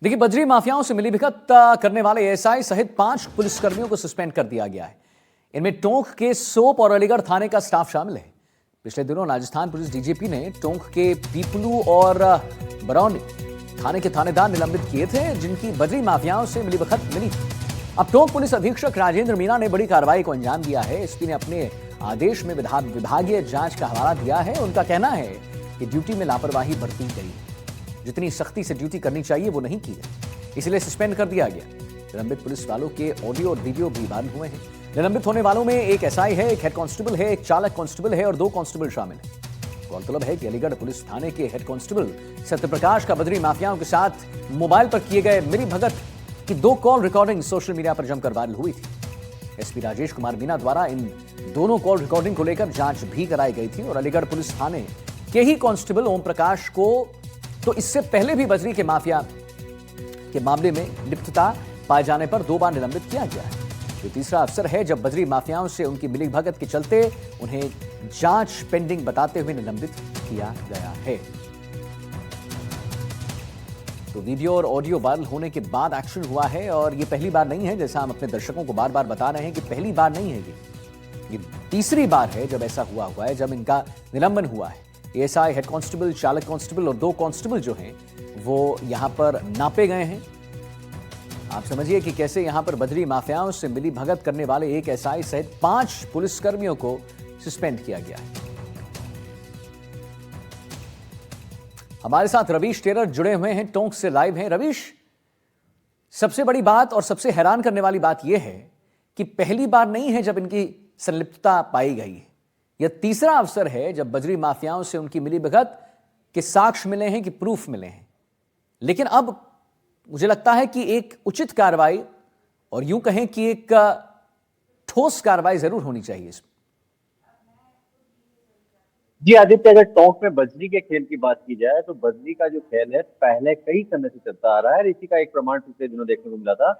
देखिए, बजरी माफियाओं से मिलीभगत करने वाले एएसआई सहित 5 पुलिसकर्मियों को सस्पेंड कर दिया गया है। इनमें टोंक के सोप और अलीगढ़ थाने का स्टाफ शामिल है। पिछले दिनों राजस्थान पुलिस डीजीपी ने टोंक के पीपलू और बरौनी थाने के थानेदार निलंबित किए थे, जिनकी बजरी माफियाओं से मिलीभगत मिली थी। अब टोंक पुलिस अधीक्षक राजेंद्र मीणा ने बड़ी कार्रवाई को अंजाम दिया है। एसपी ने अपने आदेश में विभागीय जांच का हवाला दिया है। उनका कहना है कि ड्यूटी में लापरवाही बरती गई, जितनी सख्ती से ड्यूटी करनी चाहिए वो नहीं की गई, इसलिए सस्पेंड कर दिया गया। निलंबित पुलिस वालों के ऑडियो और वीडियो भी वायरल हुए हैं। निलंबित होने वालों में एक एसआई है, एक हेड कांस्टेबल है, एक चालक कांस्टेबल है और 2 कांस्टेबल शामिल हैं। गौरतलब है कि अलीगढ़ पुलिस थाने के हेड कांस्टेबल सत्यप्रकाश का बजरी माफियाओं के साथ मोबाइल पर किए गए मिलीभगत की 2 कॉल रिकॉर्डिंग सोशल मीडिया पर जमकर वायरल हुई थी। एसपी राजेश कुमार मीणा द्वारा इन दोनों कॉल रिकॉर्डिंग को लेकर जांच भी कराई गई थी और अलीगढ़ पुलिस थाने के ही कांस्टेबल ओम प्रकाश को तो इससे पहले भी बजरी के माफिया के मामले में लिप्तता पाए जाने पर 2 बार निलंबित किया गया है। ये तीसरा अवसर है जब बजरी माफियाओं से उनकी मिलीभगत के चलते उन्हें जांच पेंडिंग बताते हुए निलंबित किया गया है। तो वीडियो और ऑडियो वायरल होने के बाद एक्शन हुआ है और ये पहली बार नहीं है, जैसा हम अपने दर्शकों को बार बार बता रहे हैं कि पहली बार नहीं है, ये तीसरी बार है जब ऐसा हुआ है, जब इनका निलंबन हुआ है। एएसआई, हेड कांस्टेबल, चालक कांस्टेबल और 2 कांस्टेबल जो हैं वो यहां पर नापे गए हैं। आप समझिए कि कैसे यहां पर बजरी माफियाओं से मिली भगत करने वाले एक एएसआई सहित 5 पुलिसकर्मियों को सस्पेंड किया गया है। हमारे साथ रवीश टेलर जुड़े हुए हैं, टोंक से लाइव हैं। रवीश, सबसे बड़ी बात और सबसे हैरान करने वाली बात यह है कि पहली बार नहीं है जब इनकी संलिप्तता पाई गई है। यह तीसरा अवसर है जब बजरी माफियाओं से उनकी मिलीभगत के साक्ष्य मिले हैं, कि प्रूफ मिले हैं। लेकिन अब मुझे लगता है कि एक उचित कार्रवाई और यूं कहें कि एक ठोस कार्रवाई जरूर होनी चाहिए इसमें। जी आदित्य, अगर टोंक में बजरी के खेल की बात की जाए तो बजरी का जो खेल है पहले कई समय से चलता आ रहा है। इसी का एक प्रमाण पिछले दिनों देखने को मिला था,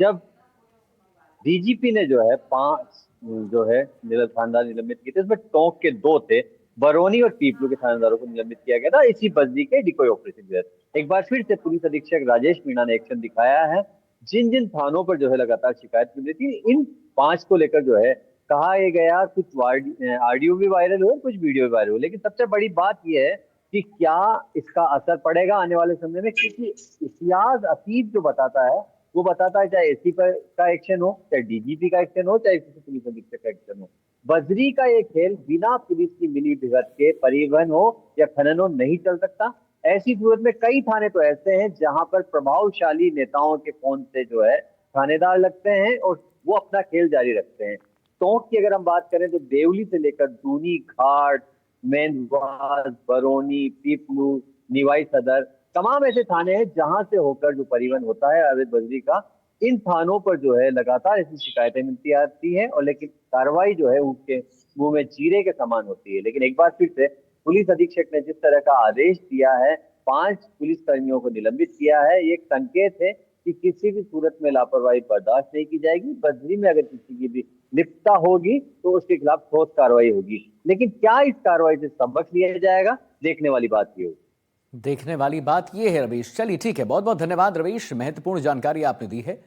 जब डीजीपी ने जो है 5 जो है थानेदार निलंबित किए थे। इसमें टोंक के 2 थे, बरौनी और पीपलू के थानेदारों को निलंबित किया गया था इसी बजरी के डिकोय ऑपरेशन के तहत। एक बार फिर से पुलिस अधीक्षक राजेश मीणा ने एक्शन दिखाया है। जिन जिन थानों पर जो है लगातार शिकायत मिल रही थी, इन 5 को लेकर जो है कहा यह गया, कुछ ऑडियो भी वायरल हुए, कुछ वीडियो भी वायरल हुए। लेकिन सबसे बड़ी बात यह है कि क्या इसका असर पड़ेगा आने वाले समय में, क्योंकि इतिहास अतीत जो बताता है वो बताता है, चाहे एसपी का एक्शन हो, चाहे डीजीपी का एक्शन हो, चाहे किसी पुलिस अधीक्षक का एक्शन हो, बजरी का ये खेल बिना पुलिस की मिलीभगत के परिवहन हो या खनन हो नहीं चल सकता। ऐसी सूरत में कई थाने तो ऐसे हैं जहां पर प्रभावशाली नेताओं के फोन से जो है थानेदार लगते हैं और वो अपना खेल जारी रखते हैं। टोंक की अगर हम बात करें तो देवली से लेकर दूनी घाट, मेंदवास, बरौनी, पीपलू, निवाई सदर, तमाम ऐसे थाने हैं जहां से होकर जो परिवहन होता है अवैध बजरी का। इन थानों पर जो है लगातार ऐसी शिकायतें मिलती आती हैं और लेकिन कार्रवाई जो है उनके मुंह में जीरे के समान होती है। लेकिन एक बार फिर से पुलिस अधीक्षक ने जिस तरह का आदेश दिया है, 5 पुलिसकर्मियों को निलंबित किया है, ये एक संकेत है कि किसी भी सूरत में लापरवाही बर्दाश्त नहीं की जाएगी। बजरी में अगर किसी की भी लिप्तता होगी तो उसके खिलाफ ठोस कार्रवाई होगी। लेकिन क्या इस कार्रवाई से सबक लिया जाएगा, देखने वाली बात ये होगी। देखने वाली बात यह है रवीश। चलिए ठीक है, बहुत बहुत धन्यवाद रवीश, महत्वपूर्ण जानकारी आपने दी है।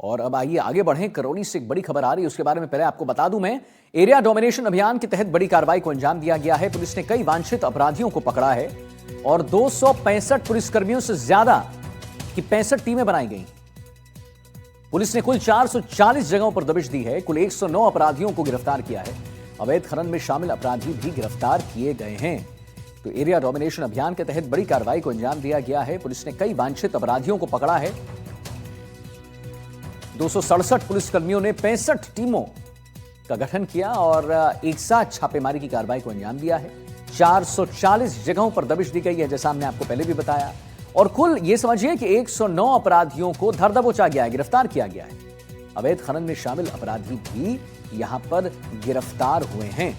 और अब आइए आगे बढ़ें। करौली से एक बड़ी खबर आ रही है, उसके बारे में पहले आपको बता दूं मैं। एरिया डोमिनेशन अभियान के तहत बड़ी कार्रवाई को अंजाम दिया गया है। पुलिस ने कई वांछित अपराधियों को पकड़ा है और 265 पुलिसकर्मियों से ज्यादा की 65 टीमें बनाई गई। पुलिस ने कुल 440 जगहों पर दबिश दी है। कुल 109 अपराधियों को गिरफ्तार किया है। अवैध खनन में शामिल अपराधी भी गिरफ्तार किए गए हैं। तो एरिया डोमिनेशन अभियान के तहत बड़ी कार्रवाई को अंजाम दिया गया है। पुलिस ने कई वांछित अपराधियों को पकड़ा है। 267 पुलिसकर्मियों ने 65 टीमों का गठन किया और एक साथ छापेमारी की कार्रवाई को अंजाम दिया है। 440 जगहों पर दबिश दी गई है, जैसा हमने आपको पहले भी बताया। और कुल ये समझिए कि 109 अपराधियों को धर दबोचा गया है, गिरफ्तार किया गया है। अवैध खनन में शामिल अपराधी भी यहां पर गिरफ्तार हुए हैं।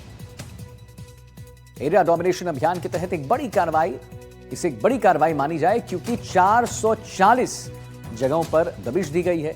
एरिया डोमिनेशन अभियान के तहत एक बड़ी कार्रवाई, इसे एक बड़ी कार्रवाई मानी जाए क्योंकि 440 जगहों पर दबिश दी गई है।